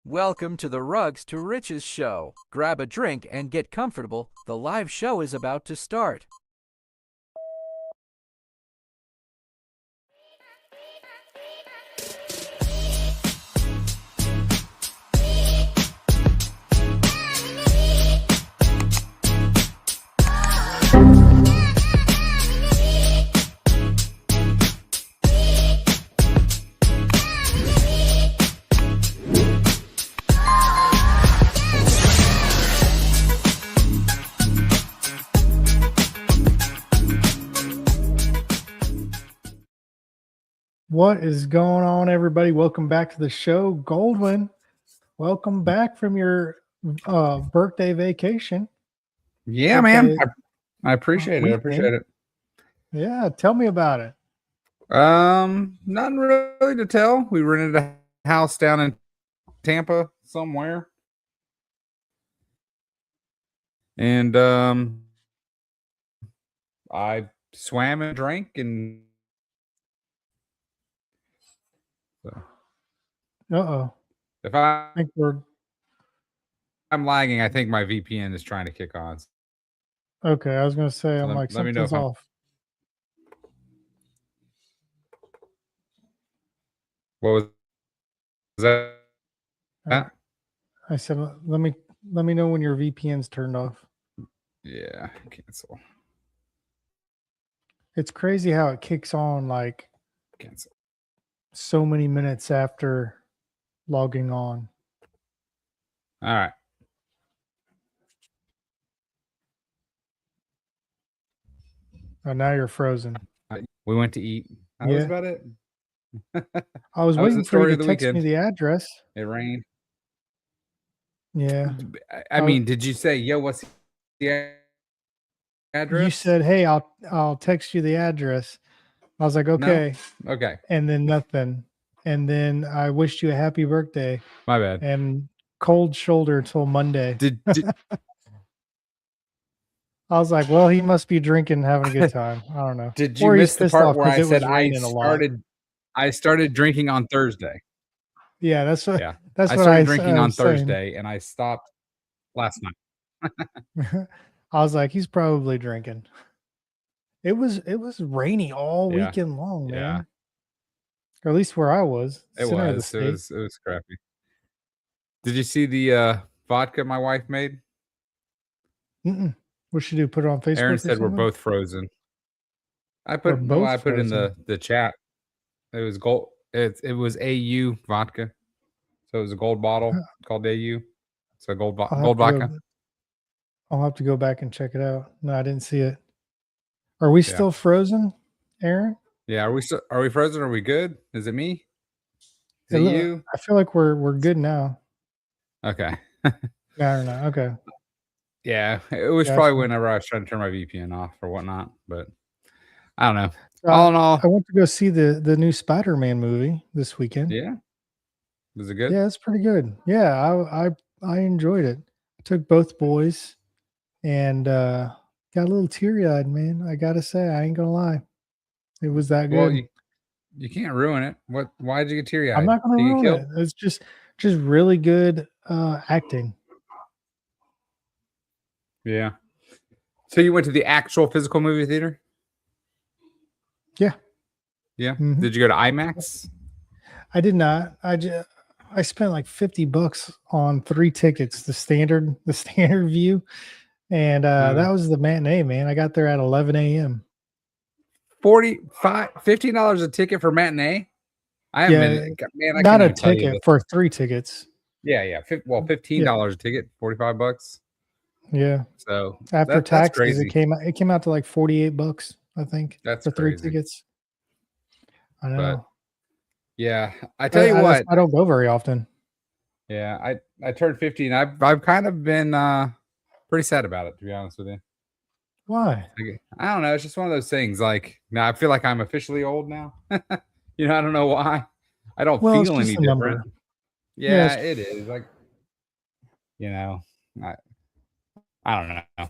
Welcome to the Rugs to Riches show. Grab a drink and get comfortable. The live show is about to start. What is going on, everybody? Welcome back to the show. Goldwyn, welcome back from your birthday vacation. Yeah, man. I appreciate it. I appreciate it. Yeah, tell me about it. Nothing really to tell. We rented a house down in Tampa somewhere. And I swam and drank and if I think I'm lagging, I think my VPN is trying to kick on. Okay, I was gonna say So I'm like let me know something's off. What was that? I said let me know when your VPN's turned off. Yeah, cancel. It's crazy how it kicks on like Cancel. so many minutes after logging on. All right. Oh, now you're frozen. We went to eat. That was about it. I was waiting for you to text me the address. It rained. Yeah. I mean, did you say, yo, what's the address? You said, hey, I'll text you the address. I was like, okay. No? Okay. And then nothing. And then I wished you a happy birthday. My bad. And cold shoulder till Monday. Did I was like, well, he must be drinking and having a good time. I don't know. Did you miss the part where I said I started drinking on Thursday? Yeah, that's what. Yeah, that's I what started drinking on Thursday, and I stopped last night. I was like, he's probably drinking. It was rainy all weekend long, man. Yeah. Or at least where I was. It was crappy. Did you see the vodka my wife made? What'd she do? Put it on Facebook? Aaron said we're both frozen. I put it in the chat. It was gold. It was AU vodka, so it was a gold bottle called AU. So gold vodka. I'll have to go back and check it out. No, I didn't see it. Are we still frozen, Aaron? Yeah, are we frozen? Are we good? Is it me? Is it you? I feel like we're good now. Okay. I don't know. Okay. Yeah, it was probably whenever I was trying to turn my VPN off or whatnot, but I don't know. All in all, I went to go see the new Spider-Man movie this weekend. Yeah. Was it good? Yeah, it's pretty good. Yeah, I enjoyed it. I took both boys and got a little teary-eyed, man. I gotta say, I ain't gonna lie. It was that good. Well, you can't ruin it. Why did you get teary-eyed? I'm not gonna ruin it. It's just really good acting. Yeah. So you went to the actual physical movie theater? Yeah. Yeah. Mm-hmm. Did you go to IMAX? I did not. I spent like $50 on 3 tickets, the standard view. And that was the matinee, man. I got there at 11 a.m. $15 a ticket for matinee? I haven't been, not a ticket for 3 tickets. Yeah. Well, $15 a ticket, $45. Yeah. So after taxes, it came out to like $48, I think. That's for 3 crazy. tickets. I know. But, yeah, I tell you what, I don't go very often. Yeah, I turned 50, and I've kind of been pretty sad about it, to be honest with you. Why? I don't know. It's just one of those things. Like, now I feel like I'm officially old now. I don't know why. I don't feel any different. Number. Yeah, it is. Like, I don't know.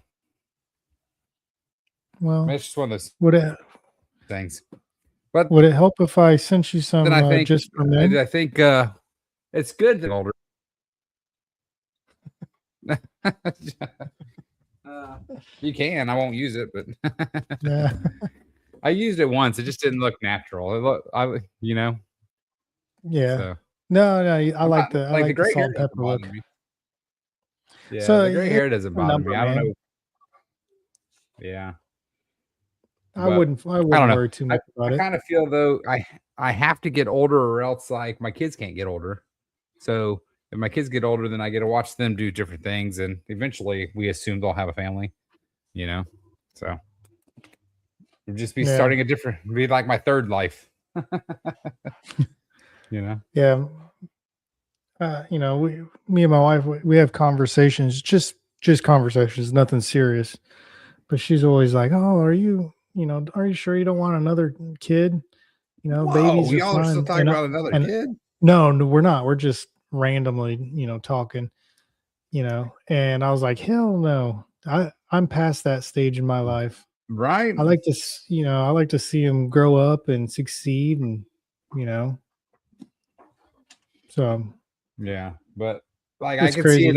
Well, it's just one of those things. But would it help if I sent you some I think, just for men? I think it's good that older. You can. I won't use it, but Yeah. I used it once. It just didn't look natural. It looked, Yeah. So No, I like the the gray salt hair and doesn't pepper bother look. me. Yeah, So the gray it's hair doesn't a bother me. number, I don't man. know. Yeah, I but wouldn't I don't know. worry too I, much about I it. kind of feel though I have to get older or else like my kids can't get older. So if my kids get older, then I get to watch them do different things, and eventually we assume they'll have a family. You know, so it'd just be Yeah. starting be like my third life. You know. Yeah. Me and my wife, we have conversations, just conversations, nothing serious. But she's always like, "Oh, are you sure you don't want another kid? Whoa, Babies are y'all are still fun." talking about another And kid? no, we're not. We're just randomly, talking. And I was like, "Hell no! I'm past that stage in my life. Right? I like to see him grow up and succeed, and you know, so Yeah, but like it's crazy.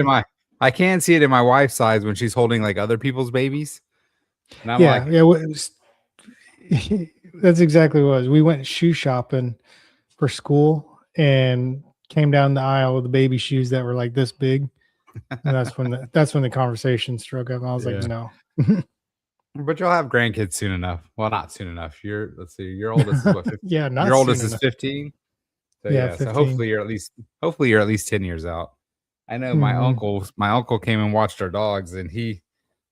I can see it in my wife's eyes when she's holding like other people's babies, and I'm Yeah, like, yeah. That's exactly what it was. We went shoe shopping for school and came down the aisle with the baby shoes that were like this big. And that's when the conversation struck up. I was like, yeah. no. But you'll have grandkids soon enough. Well, not soon enough. Let's see, your oldest is what? 15? Yeah, not Your soon oldest is enough. 15. So Yeah, yeah, so 15. hopefully you're at least 10 years out. I know Mhm. my uncle came and watched our dogs, and he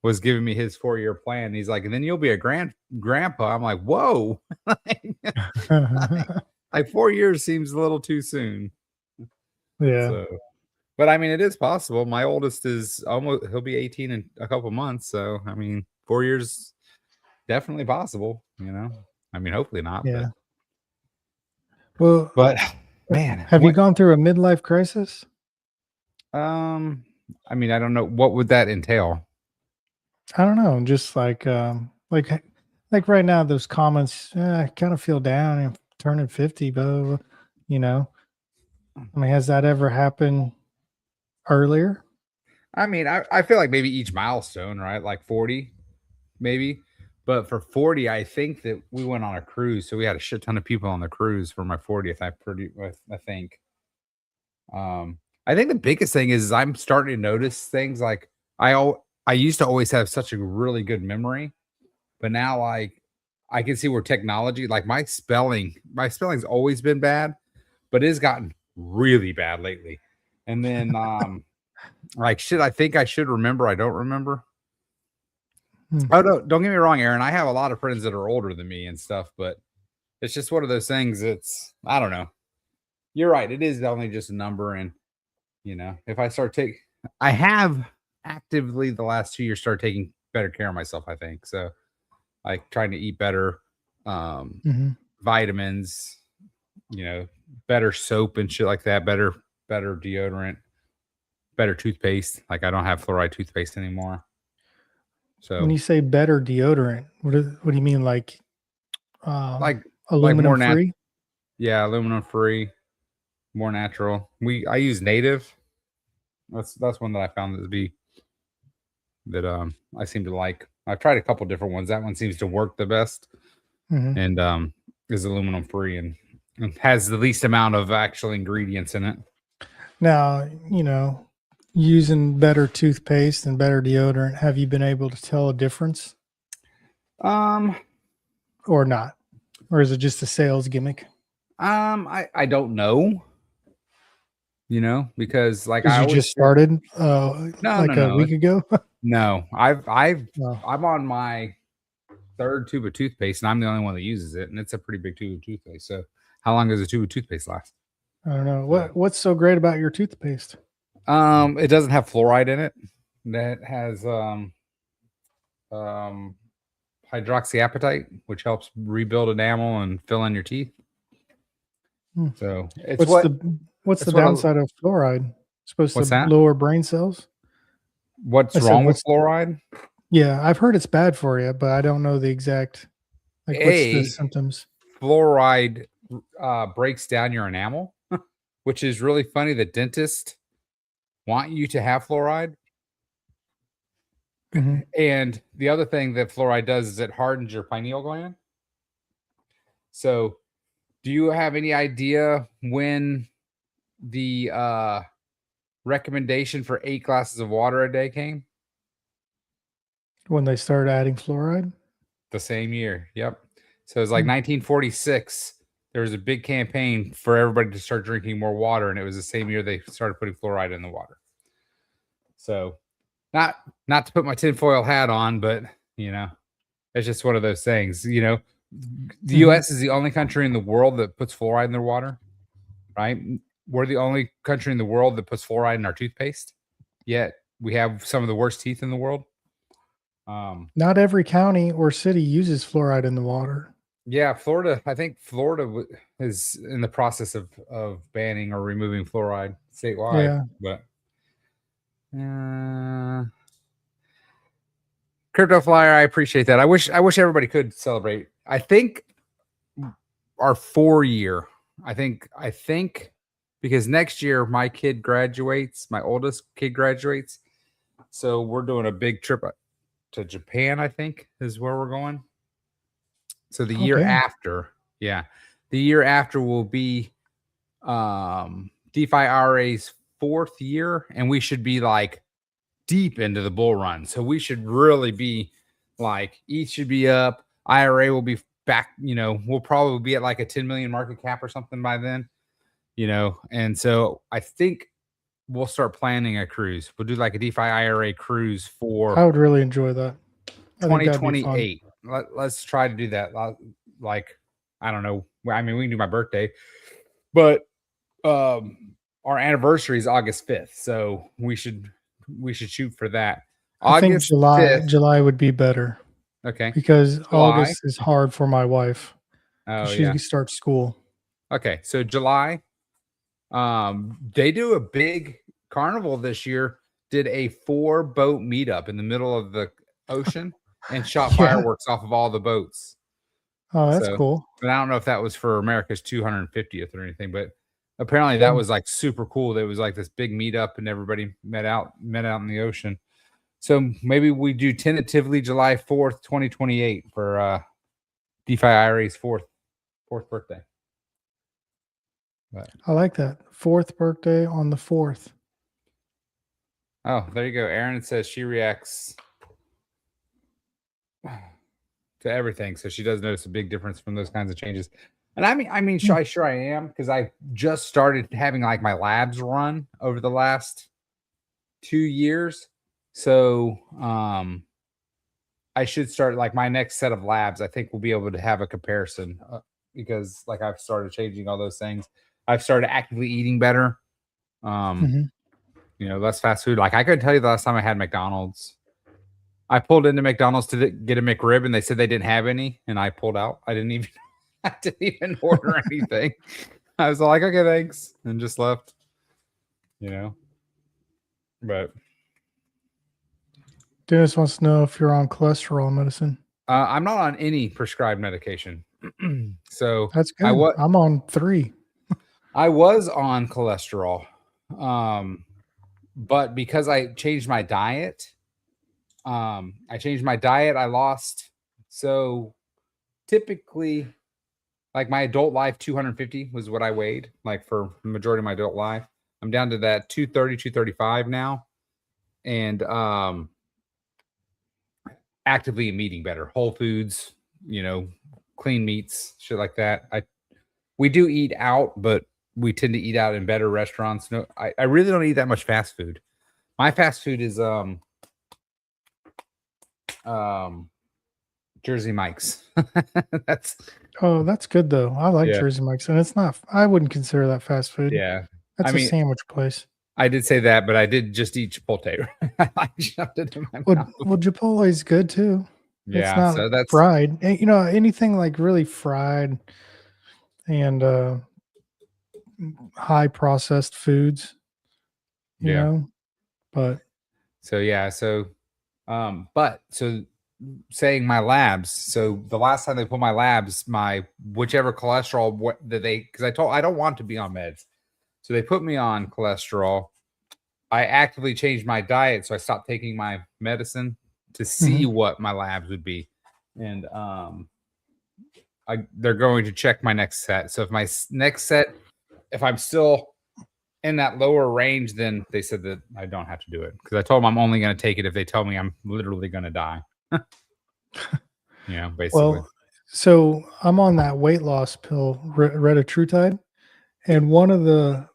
was giving me his 4-year plan. He's like, and then you'll be a grandpa. I'm like, whoa, like 4 years seems a little too soon. Yeah. So, but I mean, it is possible. My oldest is he'll be 18 in a couple months. So, I mean, 4 years definitely possible, I mean, hopefully not, Yeah. Well, but man, have you gone through a midlife crisis? I mean, I don't know what would that entail. I don't know. Just like right now, those comments, I kind of feel down and turning 50, blah. I mean, has that ever happened earlier? I mean, I feel like maybe each milestone, right? Like 40, maybe. But for 40, I think that we went on a cruise. So we had a shit ton of people on the cruise for my 40th. I think. I think the biggest thing is I'm starting to notice things like I used to always have such a really good memory, but now like I can see where technology, like my spelling's always been bad, but it's gotten really bad lately. And then like shit, I think I should remember. I don't remember. Oh no, don't get me wrong, Aaron. I have a lot of friends that are older than me and stuff, but it's just one of those things. I don't know. You're right. It is only just a number, and if I have actively the last 2 years started taking better care of myself. I think so, like trying to eat better, vitamins, better soap and shit like that, better deodorant, better toothpaste. Like I don't have fluoride toothpaste anymore. So when you say better deodorant, what do you mean? Like aluminum more free? Yeah, aluminum free, more natural. I use Native. That's one that I found that I seem to like. I've tried a couple different ones. That one seems to work the best, and is aluminum free and has the least amount of actual ingredients in it. Now, using better toothpaste and better deodorant, have you been able to tell a difference? Or not? Or is it just a sales gimmick? I don't know. Because like I just started a week ago. No, I'm on my third tube of toothpaste, and I'm the only one that uses it, and it's a pretty big tube of toothpaste. So, how long does a tube of toothpaste last? I don't know. What's so great about your toothpaste? It doesn't have fluoride in it. That has hydroxyapatite, which helps rebuild enamel and fill in your teeth. So, what's the downside of fluoride? It's supposed to lower brain cells. What's wrong with fluoride? Yeah, I've heard it's bad for you, but I don't know the exact. What's the symptoms? Fluoride breaks down your enamel, which is really funny. The dentist want you to have fluoride, And the other thing that fluoride does is it hardens your pineal gland. So do you have any idea when the recommendation for 8 glasses of water a day came? When they started adding fluoride? The same year. Yep. So it's like 1946. There was a big campaign for everybody to start drinking more water, and it was the same year they started putting fluoride in the water. So not to put my tinfoil hat on, but it's just one of those things. The US is the only country in the world that puts fluoride in their water, right? We're the only country in the world that puts fluoride in our toothpaste, yet we have some of the worst teeth in the world. Not every county or city uses fluoride in the water. Yeah, Florida. I think Florida is in the process of banning or removing fluoride statewide. Yeah. But Crypto Flyer, I appreciate that. I wish everybody could celebrate. I think our 4-year. I think because next year my kid graduates, my oldest kid graduates, so we're doing a big trip to Japan. I think is where we're going. So the year after, the year after will be DeFi RA's 4th year, and we should be like deep into the bull run. So we should really be like, ETH should be up. IRA will be back. We'll probably be at like a 10 million market cap or something by then. And so I think we'll start planning a cruise. We'll do like a DeFi IRA cruise for. I would really enjoy that. 2028. Let's try to do that. Like, I don't know. I mean, we can do my birthday, but our anniversary is August 5th, so we should shoot for that. I think July would be better. Okay. Because August is hard for my wife. Oh, she starts school. Okay, so July. They do a big carnival this year. Did a 4-boat meetup in the middle of the ocean and shot fireworks off of all the boats. Oh, that's cool. But I don't know if that was for America's 250th or anything, but apparently that was like super cool. There was like this big meetup and everybody met out in the ocean. So maybe we do tentatively July 4th, 2028 for DeFi IRA's fourth birthday. But, I like that. 4th birthday on the 4th. Oh, there you go. Erin says she reacts to everything, so she does notice a big difference from those kinds of changes. And I mean, sure I am, because I just started having like my labs run over the last 2 years. So I should start like my next set of labs. I think we'll be able to have a comparison because like I've started changing all those things. I've started actively eating better. Less fast food. Like I couldn't tell you the last time I had McDonald's. I pulled into McDonald's to get a McRib, and they said they didn't have any, and I pulled out. I didn't even order anything. I was like, okay, thanks, and just left. But Dennis wants to know if you're on cholesterol medicine. I'm not on any prescribed medication. So that's good. I'm on 3. I was on cholesterol, but because I changed my diet, I lost. So typically, like my adult life, 250 was what I weighed, like for the majority of my adult life. I'm down to that 230, 235 now. And actively eating better. Whole foods, clean meats, shit like that. We do eat out, but we tend to eat out in better restaurants. No, I really don't eat that much fast food. My fast food is Jersey Mike's. That's good though. I like Jersey Mike's, and it's not. I wouldn't consider that fast food. Yeah, that's a sandwich place. I did say that, but I did just eat Chipotle. I shoved it in my mouth. Well, Chipotle is good too. Yeah, it's not so that's fried. Anything like really fried and high processed foods. You know, but saying my labs. So the last time they put my labs, my whichever cholesterol because I don't want to be on meds. So they put me on cholesterol. I actively changed my diet. So I stopped taking my medicine, to see what my labs would be, and they're going to check my next set. So if my next set, if I'm still in that lower range, then they said that I don't have to do it, because I told them I'm only going to take it if they tell me I'm literally going to die. Basically. Well, so I'm on that weight loss pill, retatrutide, and one of the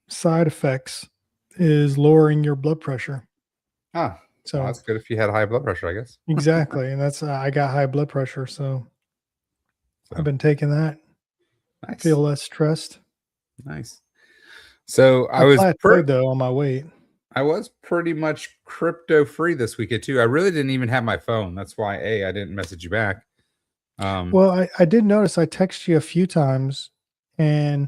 side effects is lowering your blood pressure. So that's good if you had high blood pressure, I guess. Exactly, and that's I got high blood pressure, so I've been taking that. Nice. Feel less stressed. Nice. So I was though on my weight. I was pretty much crypto free this weekend too. I really didn't even have my phone. That's why I didn't message you back. Well, I did notice I texted you a few times and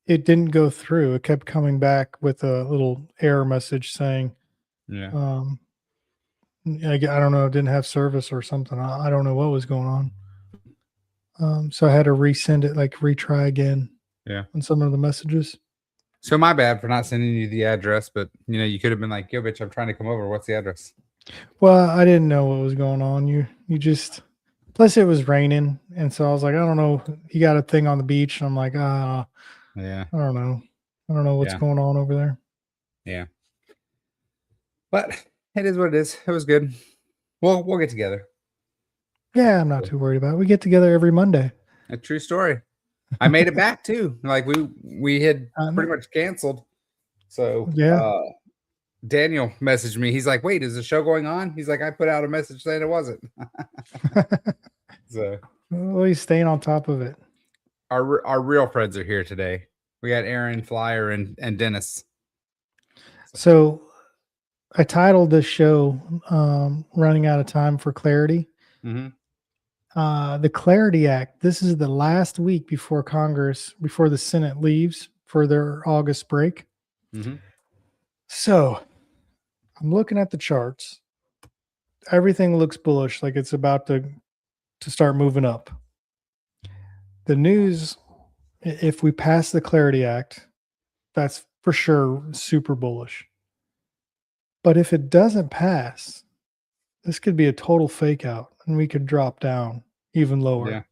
it didn't go through. It kept coming back with a little error message saying, I don't know, didn't have service or something. I don't know what was going on. So I had to resend it, like retry again. Yeah. On some of the messages. So my bad for not sending you the address, but you could have been like, yo, bitch, I'm trying to come over. What's the address? Well, I didn't know what was going on. You just, plus it was raining. And so I was like, I don't know. You got a thing on the beach. And I'm like, yeah, I don't know. I don't know what's going on over there. Yeah. But it is what it is. It was good. We'll get together. Yeah, I'm not too worried about it. We get together every Monday. A true story. I made it back too. Like we had pretty much canceled. So Daniel messaged me. He's like, wait, is the show going on? He's like, I put out a message saying it wasn't. So well, he's staying on top of it. Our real friends are here today. We got Aaron, Flyer, and Dennis. So I titled this show Running Out of Time for Clarity. The Clarity Act. This is the last week before the Senate leaves for their August break. So I'm looking at the charts. Everything looks bullish, like it's about to start moving up. The news, if we pass the Clarity Act, that's for sure super bullish. But if it doesn't pass, this could be a total fake out and we could drop down even lower.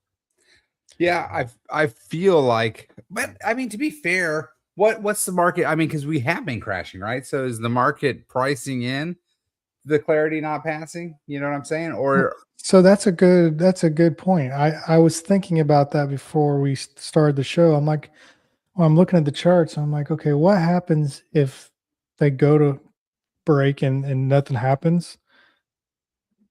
Yeah, I feel like, but I mean, to be fair, what's the market? I mean, because we have been crashing, right? So is the market pricing in the Clarity not passing? You know what I'm saying? Or so that's a good point. I was thinking about that before we started the show. I'm like, well, I'm looking at the charts. I'm like, okay, what happens if they go to break and nothing happens?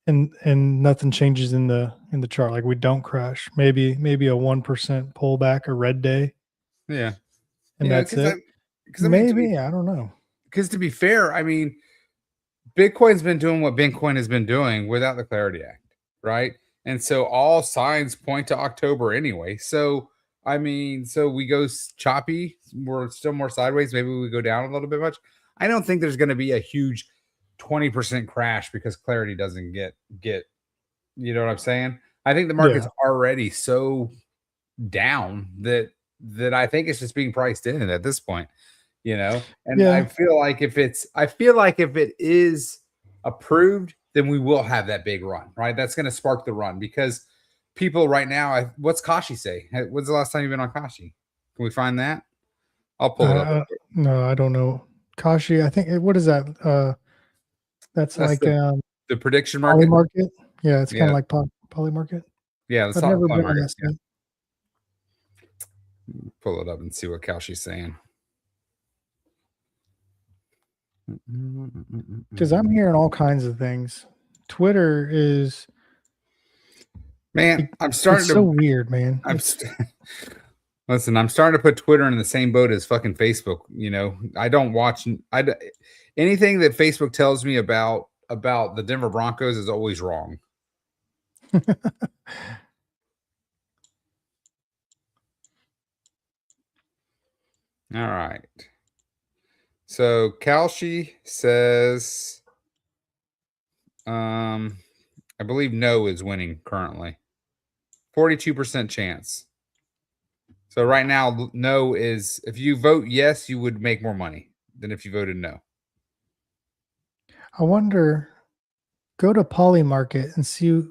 And nothing changes in the chart, like we don't crash. Maybe a 1% pullback, a red day. Yeah, and that's it. Maybe I don't know. Because to be fair, I mean, Bitcoin's been doing what Bitcoin has been doing without the Clarity Act, right? And so all signs point to October anyway. So I mean, so we go choppy. We're still more sideways. Maybe we go down a little bit much. I don't think there's going to be a huge 20% crash because Clarity doesn't get, you know what I'm saying? I think the market's already so down that I think it's just being priced in at this point, and I feel like if it is approved, then we will have that big run, right? That's going to spark the run because people right now, what's Kashi say? When's the last time you've been on Kashi? Can we find that? I'll pull it up. No, I don't know. Kashi, I think, what is that? That's like the prediction market. Poly market. Yeah, it's kind of like Poly market. Yeah, I've never been on that. Pull it up and see what Kashi's saying. Because I'm hearing all kinds of things. Twitter is, man, I'm starting to so weird, man. Listen, I'm starting to put Twitter in the same boat as fucking Facebook. I don't watch anything that Facebook tells me about the Denver Broncos is always wrong. All right. So Kalshi says, I believe no is winning currently. 42% chance. So right now, no is, if you vote yes, you would make more money than if you voted no. I wonder, go to Polymarket and see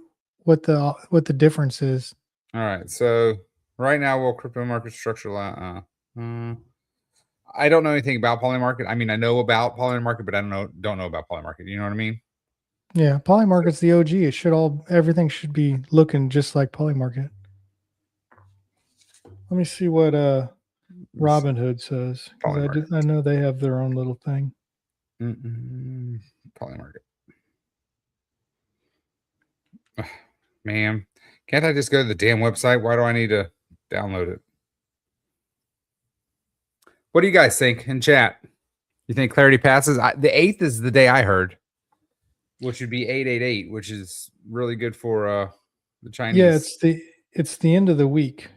what the difference is. All right. So right now, will crypto market structure? I don't know anything about Polymarket. I mean, I know about Polymarket, but I don't know about Polymarket. You know what I mean? Yeah, Polymarket's the OG. Everything should be looking just like Polymarket. Let me see what Robinhood says, because I know they have their own little thing. Polymarket. Man, can't I just go to the damn website? Why do I need to download it? What do you guys think in chat? You think Clarity passes? The 8th is the day I heard, which would be 888, which is really good for the Chinese. Yeah, it's the end of the week.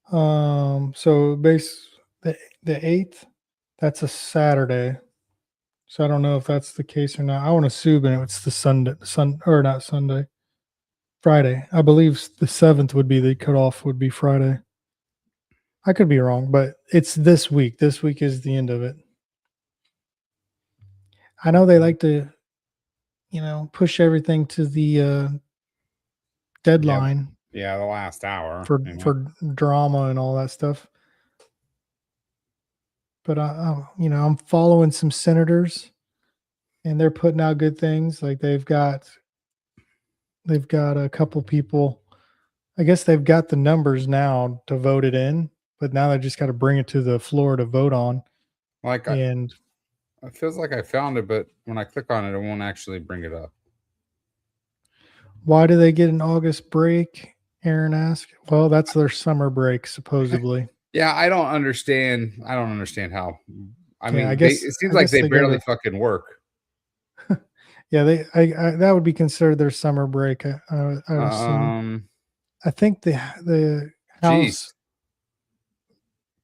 So the 8th, that's a Saturday. So I don't know if that's the case or not. I want to assume it's the Friday. I believe the 7th would be the cutoff, would be Friday. I could be wrong, but it's this week. This week is the end of it. I know they like to, push everything to the deadline. Yeah, the last hour for drama and all that stuff. But I'm following some senators, and they're putting out good things. Like they've got a couple people. I guess they've got the numbers now to vote it in, but now they just got to bring it to the floor to vote on. It feels like I found it, but when I click on it, it won't actually bring it up. Why do they get an August break? Aaron asked. Well, that's their summer break, supposedly. Yeah, I don't understand. I don't understand how. I mean, I guess it seems like they barely fucking work. Yeah, that would be considered their summer break. I would assume. I think the House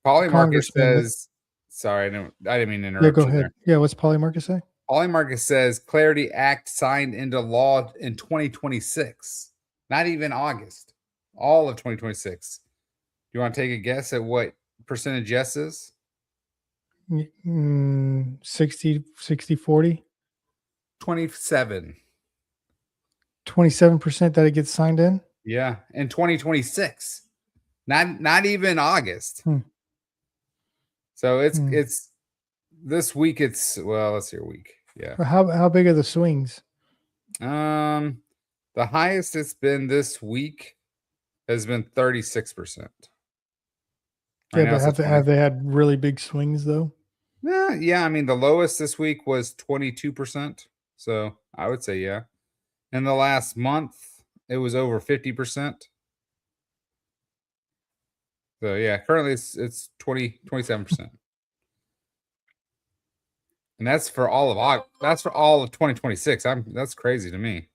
Polymarket says. Sorry, I didn't mean to interrupt. Yeah, go ahead. Yeah, what's Polymarket say? Polymarket says Clarity Act signed into law in 2026. Not even August. All of 2026. Do you want to take a guess at what percentage yes is? 60, 40? 27. 27% that it gets signed in? Yeah, in 2026. Not even August. So it's this week. Let's see a week. Yeah. How big are the swings? The highest it's been this week has been 36%. Yeah, but have they had really big swings though? Yeah. I mean, the lowest this week was 22%. So I would say yeah. In the last month, it was over 50%. So yeah, currently it's 27%. And that's for all of 2026. That's crazy to me.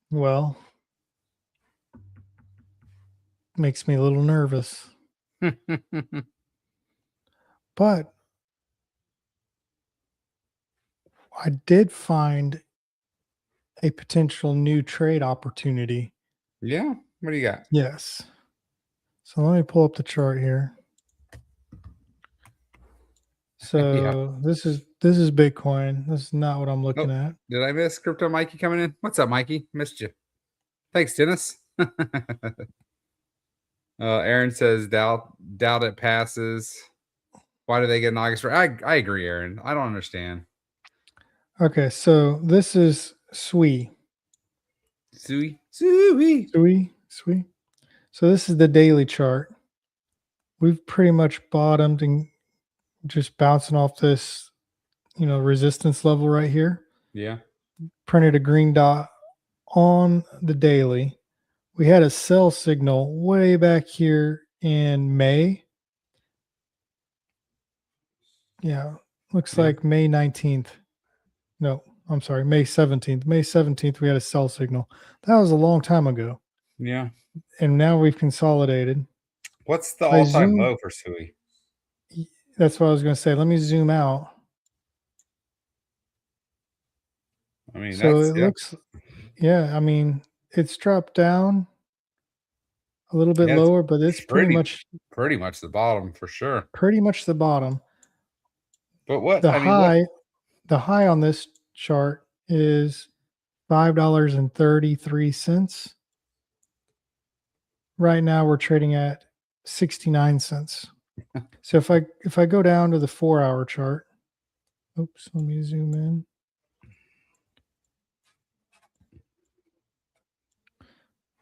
Well, makes me a little nervous. But I did find a potential new trade opportunity. Yeah. What do you got? Yes. So let me pull up the chart here. So this is Bitcoin. This is not what I'm looking at. Did I miss Crypto Mikey coming in? What's up, Mikey? Missed you. Thanks, Dennis. Aaron says doubt it passes. Why do they get an August? I agree, Aaron. I don't understand. Okay, so this is SWI. SWI. So this is the daily chart. We've pretty much bottomed and just bouncing off this, resistance level right here. Yeah. Printed a green dot on the daily. We had a sell signal way back here in May. Yeah, looks like May 19th. No, I'm sorry, May 17th. May 17th, we had a sell signal. That was a long time ago. Yeah. And now we've consolidated. What's the all-time low for SWI? That's what I was going to say. Let me zoom out. I mean, so it looks, I mean, it's dropped down a little bit lower, but it's pretty much the bottom for sure. Pretty much the bottom. But what The I mean, what, the high on this chart is $5.33. Right now we're trading at 69 cents. So if I go down to the 4-hour chart, oops, let me zoom in.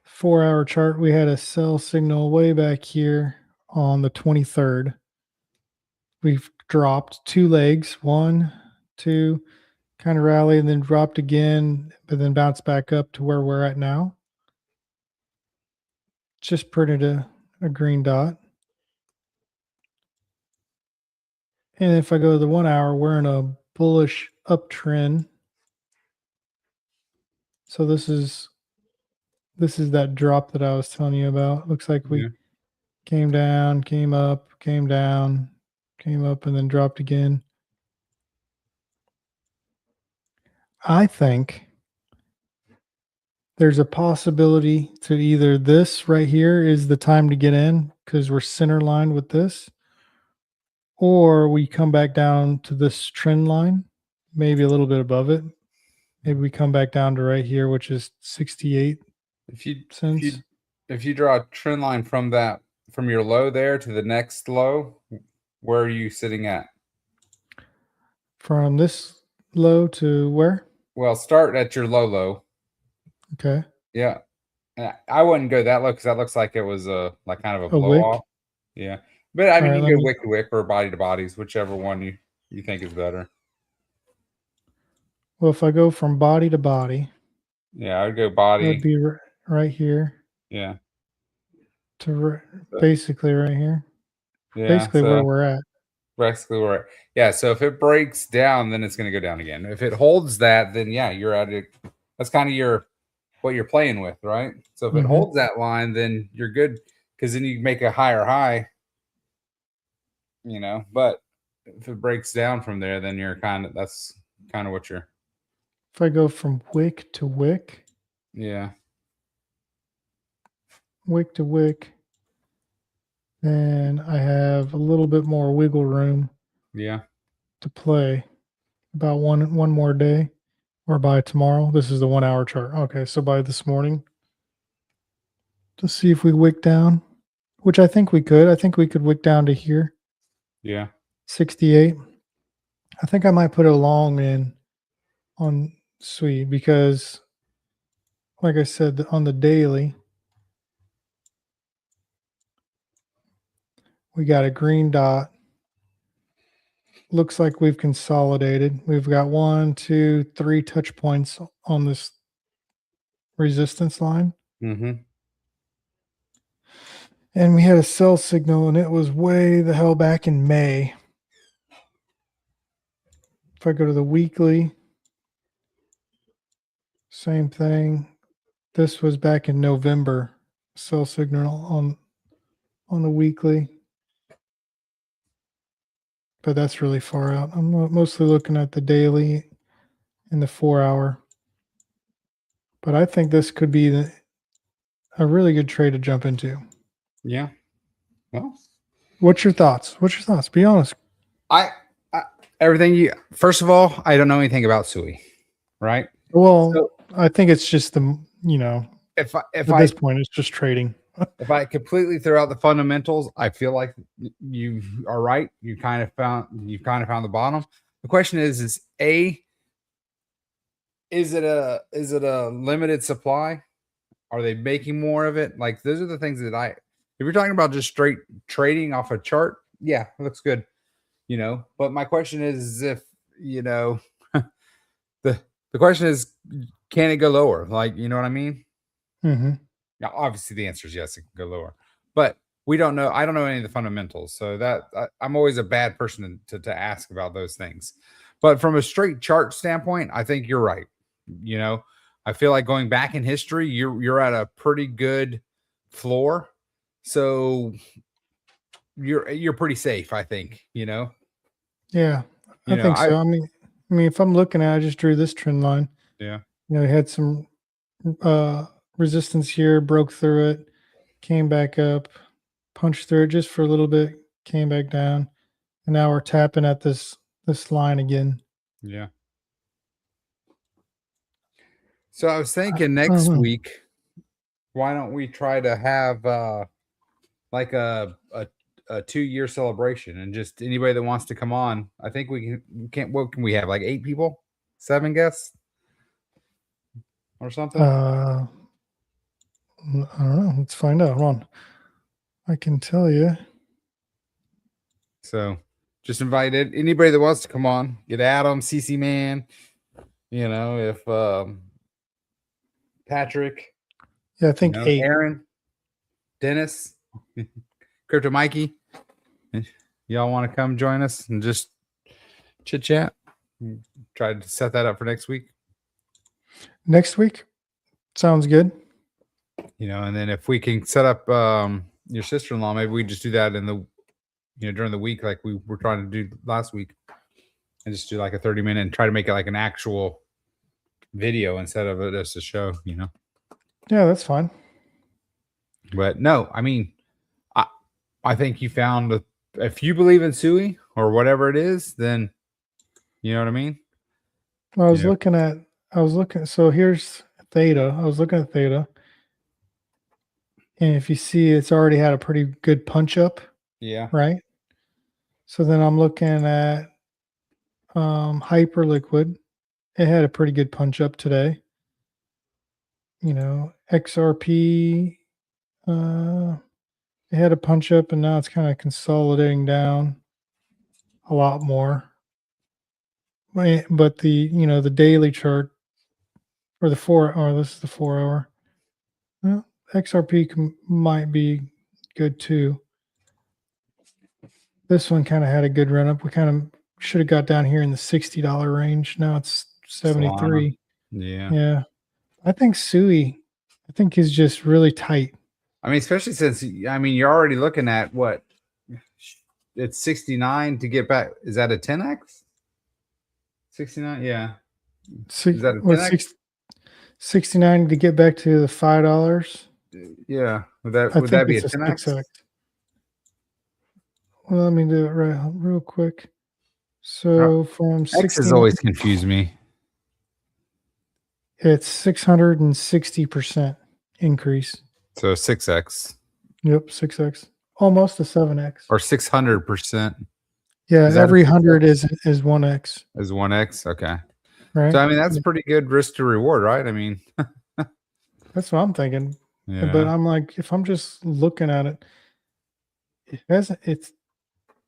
4-hour chart, we had a sell signal way back here on the 23rd. We've dropped 2 legs, 1, 2, kind of rallied and then dropped again, but then bounced back up to where we're at now. Just printed a green dot. And if I go to the 1 hour, we're in a bullish uptrend. So this is that drop that I was telling you about. Looks like we came down, came up, came down, came up, and then dropped again. I think there's a possibility to either this right here is the time to get in because we're center lined with this, or we come back down to this trend line, maybe a little bit above it. Maybe we come back down to right here, which is 68 cents. If you draw a trend line from your low there to the next low, where are you sitting at? From this low to where? Well, start at your low. Okay. Yeah. I wouldn't go that low because that looks like it was like kind of a blow off. Yeah. But I mean, you can go wick to wick or body to bodies, whichever one you think is better. Well, if I go from body to body. Yeah, I would go body. That'd be right here. Yeah. To basically right here. Yeah. Basically where we're at. Basically where we're at. Yeah. So if it breaks down, then it's going to go down again. If it holds that, then yeah, you're at it. That's kind of what you're playing with, right? So if it holds that line, then you're good because then you make a higher high, but if it breaks down from there, then that's kind of what you're. If I go from wick to wick. Yeah. Wick to wick. Then I have a little bit more wiggle room. Yeah. To play about one more day. Or by tomorrow. This is the 1 hour chart. Okay, so by this morning. To see if we wick down. Which I think we could. I think we could wick down to here. Yeah. 68. I think I might put a long in on SWE because, like I said, on the daily, we got a green dot. Looks like we've consolidated. We've got 1, 2, 3 touch points on this resistance line. Mm-hmm. And we had a sell signal, and it was way the hell back in May. If I go to the weekly, same thing. This was back in November. Sell signal on the weekly. But that's really far out. I'm mostly looking at the daily and the 4 hour. But I think this could be a really good trade to jump into. Yeah. Well, what's your thoughts? Be honest. First of all, I don't know anything about SWE, right? Well, I think it's just at this point, it's just trading. If I completely throw out the fundamentals, I feel like you are right. You've kind of found the bottom. The question is it a limited supply? Are they making more of it? Like those are the things that if you're talking about just straight trading off a chart, yeah, it looks good. But my question is if, the question is, can it go lower? Like, you know what I mean? Mm-hmm. Now, obviously the answer is yes, it can go lower, but we don't know. I don't know any of the fundamentals. So I'm always a bad person to ask about those things. But from a straight chart standpoint, I think you're right. I feel like going back in history, you're at a pretty good floor. So you're pretty safe, I think, Yeah, I think so. I mean, if I'm looking at, I just drew this trend line. Yeah. We had some resistance here, broke through it, came back up, punched through it just for a little bit, came back down, and now we're tapping at this this line again. Yeah. So I was thinking next week, why don't we try to have like a 2-year celebration, and just anybody that wants to come on. I think we can't. What can we have? Like 8 people, 7 guests, or something. I don't know. Let's find out. Hold on. I can tell you. So just invited anybody that wants to come on. Get Adam, CC Man. You know, if Patrick. Yeah, I think 8. Aaron, Dennis, Crypto Mikey. Y'all want to come join us and just chit chat? Try to set that up for next week. Next week? Sounds good. You know, and then if we can set up your sister-in-law, maybe we just do that in the, during the week, like we were trying to do last week, and just do like a 30-minute and try to make it like an actual video instead of just a show, Yeah, that's fine. But no, I mean, I think you found if you believe in Sui or whatever it is, then you know what I mean? I was looking, so here's Theta. I was looking at Theta. And if you see, it's already had a pretty good punch up. Yeah. Right. So then I'm looking at Hyperliquid. It had a pretty good punch up today. XRP, it had a punch up, and now it's kind of consolidating down a lot more. But the daily chart or the 4 hour, this is the 4 hour. Well, XRP might be good too. This one kind of had a good run up. We kind of should have got down here in the $60 range. Now it's 73. Yeah. Yeah. I think Sui, is just really tight. I mean, especially since, you're already looking at what? It's 69 to get back. Is that a 10x? 69? Yeah. Is that a 10x? 69 to get back to the $5. Yeah. Would that be a 10x? Well, let me do it real quick. So from X has always confused me. It's 660% increase. So 6x. Yep, 6x. Almost a 7x. Or 600%. Yeah, every 100 is 1x. Is 1x? Okay. Right. So that's pretty good risk to reward, right? I mean, that's what I'm thinking. Yeah. But I'm like, if I'm just looking at it,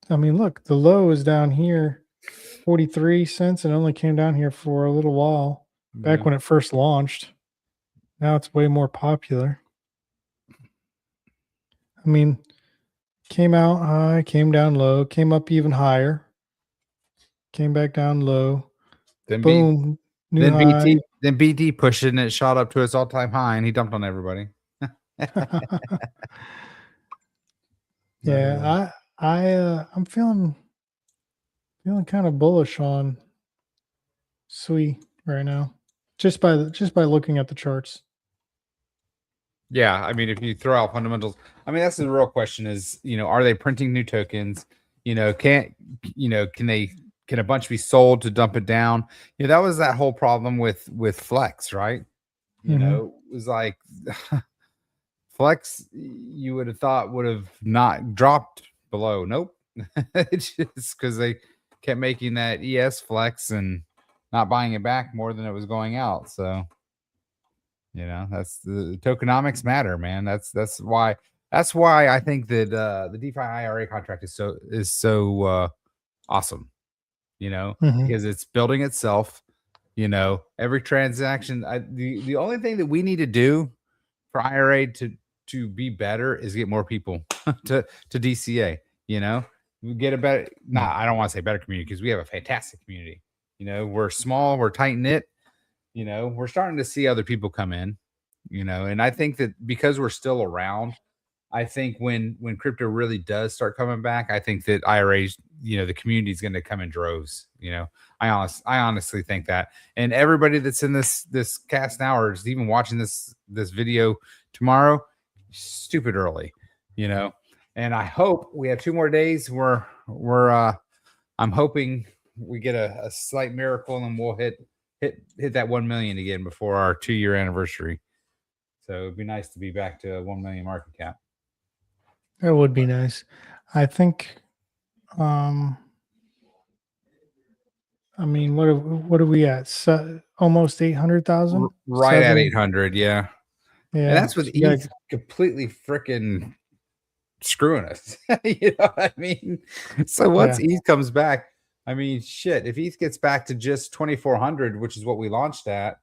look, the low is down here, 43 cents, and only came down here for a little while back when it first launched. Now it's way more popular. Came out high, came down low, came up even higher, came back down low. Then boom. BT pushed it and it shot up to its all-time high, and he dumped on everybody. Yeah, I'm feeling kind of bullish on Sui right now, just by looking at the charts. Yeah, if you throw out fundamentals, that's the real question: is are they printing new tokens? Can a bunch be sold to dump it down? That was that whole problem with Flex, right? It was like Flex, you would have thought would have not dropped below. Nope. It's just because they kept making that ES Flex and not buying it back more than it was going out. So, that's the tokenomics matter, man. That's why I think that the DeFi IRA contract is so awesome. Because it's building itself. Every transaction. The only thing that we need to do for IRA to be better is get more people to DCA. We get a better. I don't want to say better community, because we have a fantastic community. We're small, we're tight knit. We're starting to see other people come in. And I think that because we're still around, I think when crypto really does start coming back, I think that IRAs, the community is going to come in droves. I honestly think that. And everybody that's in this cast now, or is even watching this video tomorrow, stupid early, And I hope we have 2 more days where I'm hoping we get a slight miracle, and we'll hit that 1 million again before our 2-year anniversary. So it'd be nice to be back to 1 million market cap. That would be nice. I think. I mean, what are we at? Almost 800,000. Right at 800, yeah. Yeah, and that's with ETH completely freaking screwing us. You know what I mean? So once ETH comes back, I mean, shit. If ETH gets back to just 2,400, which is what we launched at,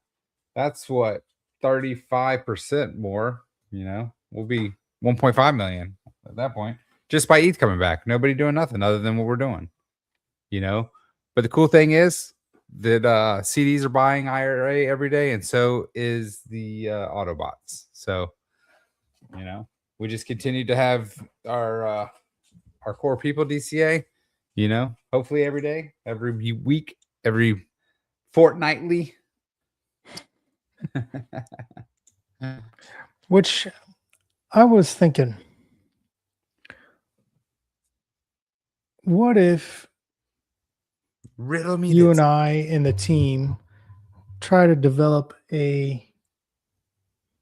that's what 35% more. You know, we'll be 1.5 million at that point just by ETH coming back. Nobody doing nothing other than what we're doing. You know, but the cool thing is that CDs are buying IRA every day, and so is the Autobots. So, you know, we just continue to have our core people DCA. You know, hopefully every day, every week, every fortnightly. Which I was thinking, what if riddle me you and I and the team try to develop a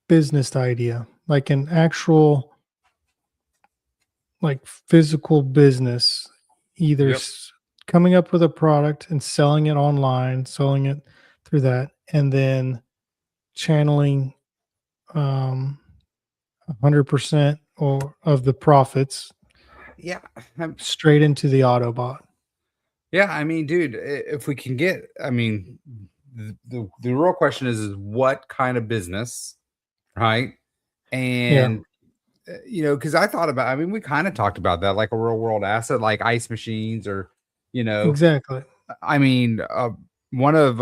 business idea, like an actual, like physical business, either coming up with a product and selling it online, selling it through that, and then channeling 100% or of the profits straight into the Autobot. Yeah, I mean, dude, if we can get, I mean, the real question is what kind of business, right? And you know, because I thought about, I mean, we kind of talked about that, like a real world asset, like ice machines, or you know, exactly. I mean, one of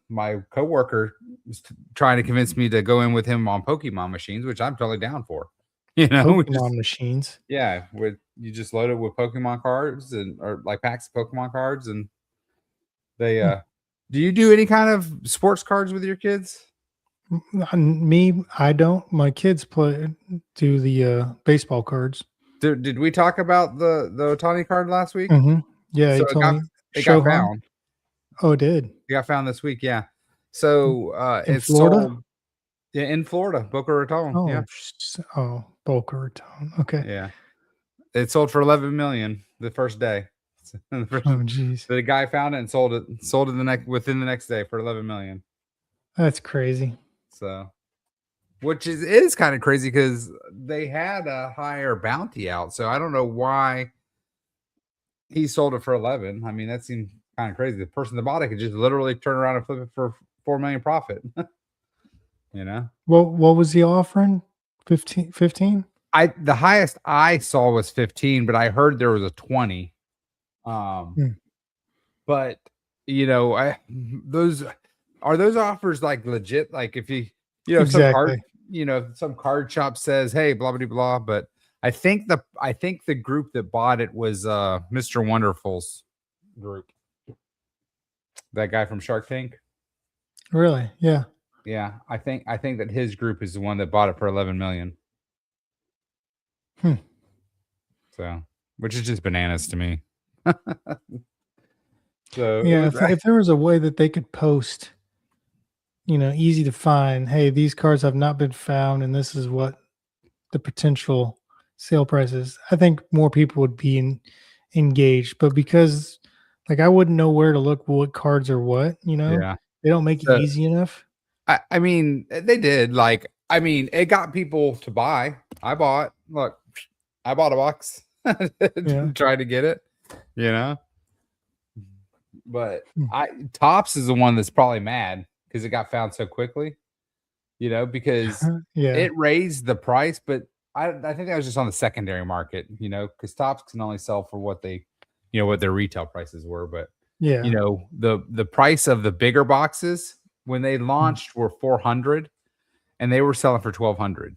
my coworker was trying to convince me to go in with him on Pokemon machines, which I'm totally down for. You know, Pokemon machines. Yeah, with you just load it with Pokemon cards or like packs of Pokemon cards, and they do you do any kind of sports cards with your kids? Me, I don't. My kids do the baseball cards. Did we talk about the Ohtani card last week? Mm-hmm. Yeah, so it got found. Oh, it did. It got found this week. Yeah. So in Florida. Sold, yeah, in Florida, Boca Raton. Oh, yeah. Boca Raton. Okay. Yeah. It sold for 11 million the first day. Oh, jeez. The guy found it and sold it within the next day for 11 million. That's crazy. So, which is kind of crazy because they had a higher bounty out. So I don't know why he sold it for 11. I mean, that seems kind of crazy. The person that bought it could just literally turn around and flip it for 4 million profit. You know? Well, what was he offering? 15? The highest I saw was 15, but I heard there was a 20. But you know, those offers like legit? Like if you know, exactly. some card shop says, hey, blah blah blah, but I think the group that bought it was Mr. Wonderful's group. That guy from Shark Tank. Really? Yeah. Yeah, I think that his group is the one that bought it for 11 million. So, which is just bananas to me. So yeah, if there was a way that they could post, you know, easy to find, hey, these cards have not been found, and this is what the potential sale price is, I think more people would be engaged. But because, like, I wouldn't know where to look what cards are what, you know, they don't make it easy enough. I mean, they did. Like, I mean, it got people to buy. I bought a box. Tried to get it, you know. But Topps is the one that's probably mad because it got found so quickly, you know, because it raised the price. But I think that was just on the secondary market, you know, because Topps can only sell for what they, you know, what their retail prices were. But you know, the price of the bigger boxes when they launched were 400, and they were selling for 1,200.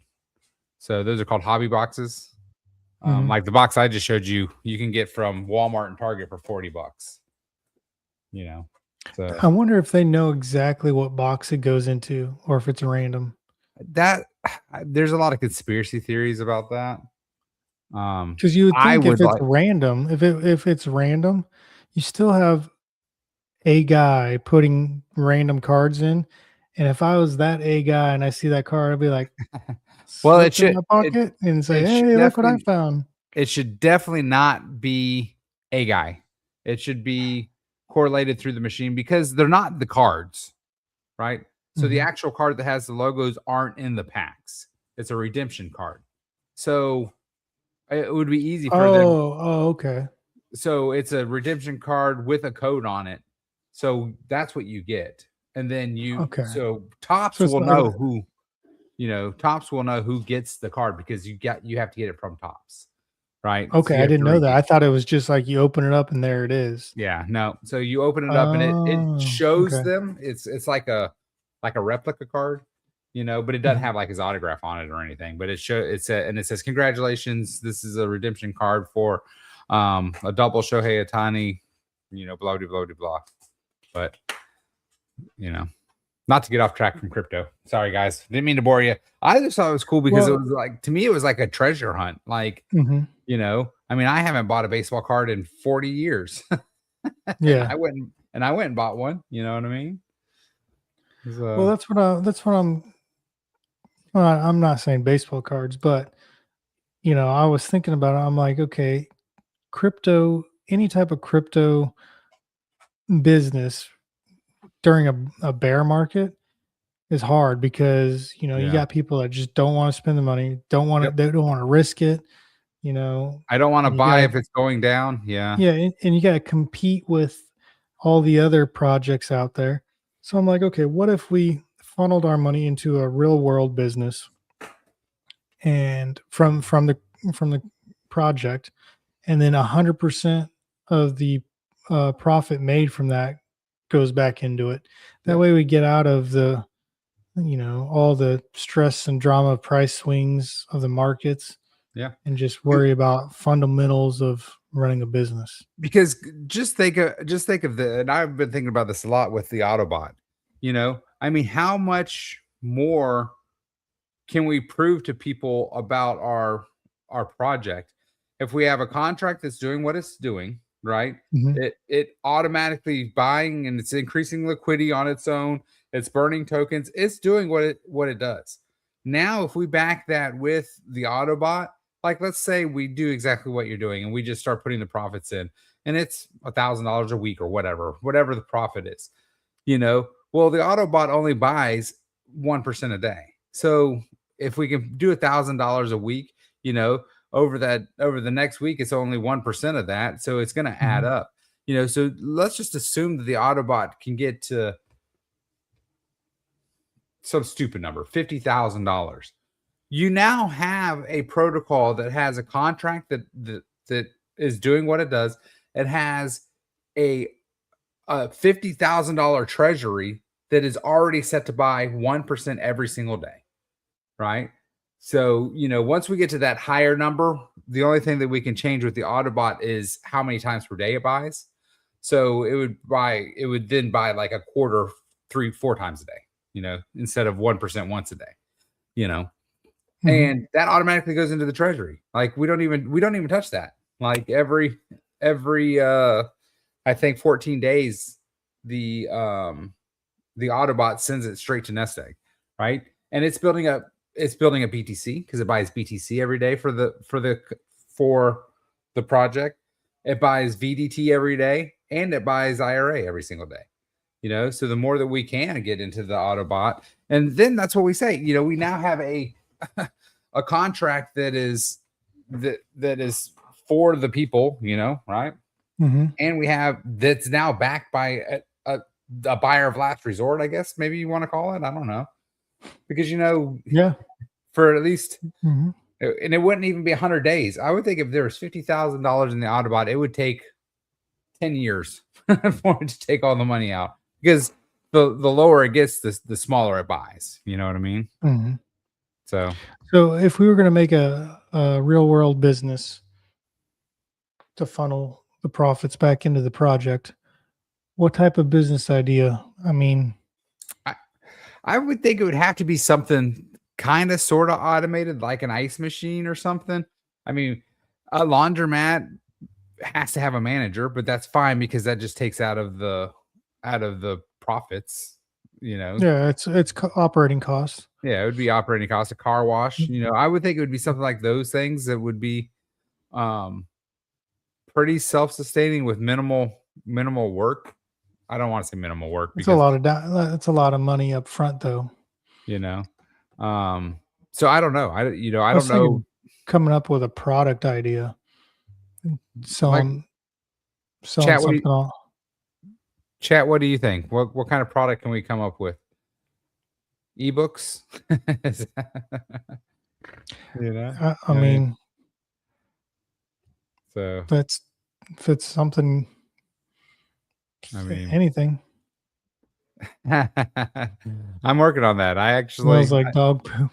So those are called hobby boxes. Like the box I just showed you, you can get from Walmart and Target for $40. You know, so I wonder if they know exactly what box it goes into, or if it's random. That there's a lot of conspiracy theories about that. Because you would think if it's random, if it's random, you still have a guy putting random cards in. And if I was that a guy and I see that card, I'd be like, well, slip in my pocket and say, "Hey, look what I found." It should definitely not be a guy. It should be correlated through the machine because they're not the cards, right? So the actual card that has the logos aren't in the packs. It's a redemption card. So it would be easy for them. Oh, okay. So it's a redemption card with a code on it. So that's what you get. And then so Topps will know who, Topps will know who gets the card because you have to get it from Topps. Right. Okay, I didn't know that. I thought it was just like you open it up and there it is. Yeah, no. So you open it up and it shows them. It's like a replica card, but it doesn't have like his autograph on it or anything. But it says congratulations, this is a redemption card for a double Shohei Ohtani, blah blah blah blah. But not to get off track from crypto. Sorry guys, didn't mean to bore you. I just thought it was cool because it was like, to me it was like a treasure hunt. Like I mean, I haven't bought a baseball card in 40 years. Yeah, I went and bought one. You know what I mean? So, well, that's what I'm. Well, I'm not saying baseball cards, but I was thinking about it. I'm like, okay, crypto, any type of crypto business during a bear market is hard because you got people that just don't want to spend the money, don't want to, they don't want to risk it. I don't want to buy if it's going down. Yeah. And you got to compete with all the other projects out there. So I'm like, okay, what if we funneled our money into a real world business and from the project, and then 100% of the profit made from that goes back into it. That way we get out of the all the stress and drama of price swings of the markets. Yeah. And just worry about fundamentals of running a business. Because just think of and I've been thinking about this a lot with the Autobot. I mean, how much more can we prove to people about our project if we have a contract that's doing what it's doing, right? It automatically buying and it's increasing liquidity on its own. It's burning tokens. It's doing what it does. Now, if we back that with the Autobot, like let's say we do exactly what you're doing and we just start putting the profits in and it's $1,000 a week or whatever the profit is, well, the Autobot only buys 1% a day. So if we can do $1,000 a week, over the next week, it's only 1% of that. So it's going to add up, so let's just assume that the Autobot can get to some stupid number, $50,000. You now have a protocol that has a contract that is doing what it does. It has a $50,000 treasury that is already set to buy 1% every single day, right? So, once we get to that higher number, the only thing that we can change with the Autobot is how many times per day it buys. So it would then buy like a quarter, 3-4 times a day, instead of 1% once a day, and that automatically goes into the treasury. Like we don't even touch that. Like every I think 14 days, the Autobot sends it straight to Nest Egg, right? And it's building a BTC because it buys BTC every day for the project. It buys VDT every day and it buys IRA every single day. So the more that we can get into the Autobot, and then that's what we say. We now have a contract that is for the people, right? And we have that's now backed by a buyer of last resort, I guess maybe you want to call it. I don't know, because for at least and it wouldn't even be 100 days. I would think if there was $50,000 in the Autobot, it would take 10 years for it to take all the money out, because the lower it gets, the smaller it buys. You know what I mean? So if we were going to make a real world business to funnel the profits back into the project, what type of business idea? I mean, I would think it would have to be something kind of sort of automated, like an ice machine or something. I mean, a laundromat has to have a manager, but that's fine because that just takes out of the the profits. Yeah, it's operating costs. Yeah, it would be operating costs. A car wash. I would think it would be something like those things that would be pretty self-sustaining with minimal work. I don't want to say minimal work It's a lot of it's a lot of money up front, though. So I don't know. I don't know. Coming up with a product idea, selling Chat, something. Chat, what do you think? What kind of product can we come up with? Ebooks? I mean, so if it's something. I mean, anything. I'm working on that. I actually smells like dog poop.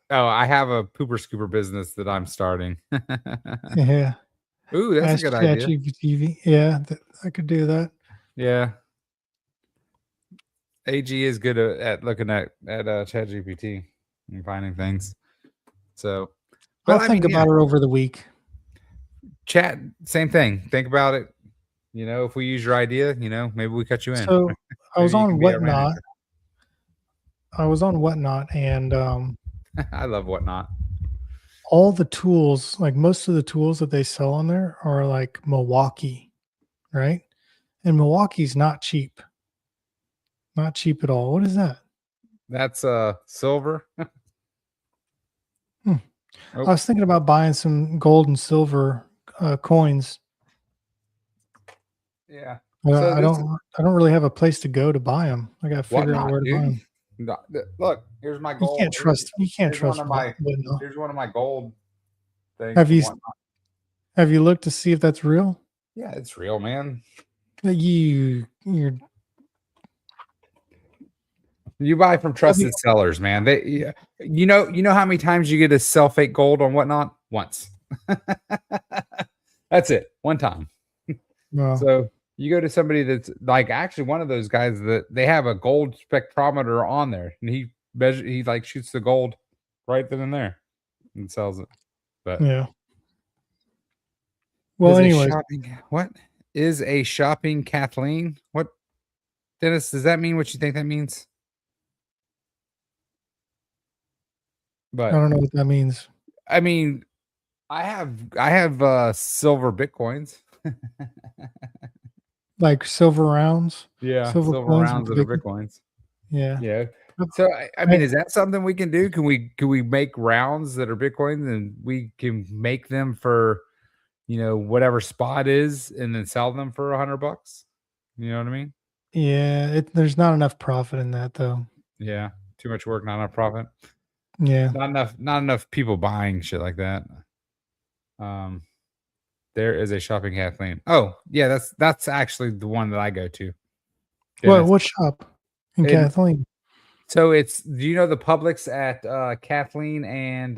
I have a pooper scooper business that I'm starting. Yeah. Ooh, that's a good idea. ChatGPT. Yeah, I could do that. Yeah. AG is good at looking at ChatGPT and finding things. So, I'll think about it over the week. Chat, same thing. Think about it. If we use your idea, maybe we cut you in. So I was on Whatnot. And I love Whatnot. All the tools, like most of the tools that they sell on there are like Milwaukee, right? And Milwaukee's not cheap. Not cheap at all. What is that? That's silver. Oh. I was thinking about buying some gold and silver coins. Yeah. I don't really have a place to go to buy them. I got to figure out where to buy them. Look, here's my gold. You can't trust. Here's one of my gold things. Have you looked to see if that's real? Yeah, it's real, man. You buy from trusted sellers, man. They, you know how many times you get to sell fake gold on Whatnot? Once. That's it. One time. No. So you go to somebody that's like actually one of those guys that they have a gold spectrometer on there, and he like shoots the gold right then and there and sells it. But yeah. Well, anyway, what is a shopping Kathleen? What, Dennis? Does that mean what you think that means? But I don't know what that means. I mean, I have silver Bitcoins. Like silver rounds? Yeah, silver rounds that are Bitcoins. Yeah. Yeah. So I mean, is that something we can do? Can we make rounds that are Bitcoins and we can make them for whatever spot is and then sell them for $100? You know what I mean? Yeah, there's not enough profit in that though. Yeah, too much work, not enough profit. Yeah, not enough people buying shit like that. There is a shopping Kathleen. Oh yeah, that's actually the one that I go to. What shop in Kathleen? So it's, do you know the Publix at Kathleen and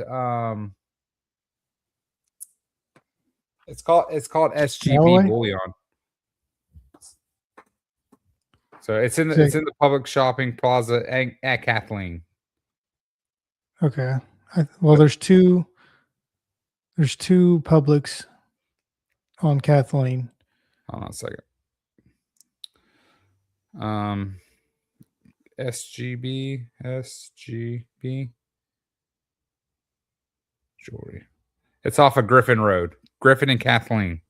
it's called SGB Bullion. So it's in the public shopping plaza at Kathleen. Okay. Well, there's two Publix on Kathleen. Hold on a second. SGB Jewelry. It's off of Griffin Road, Griffin and Kathleen.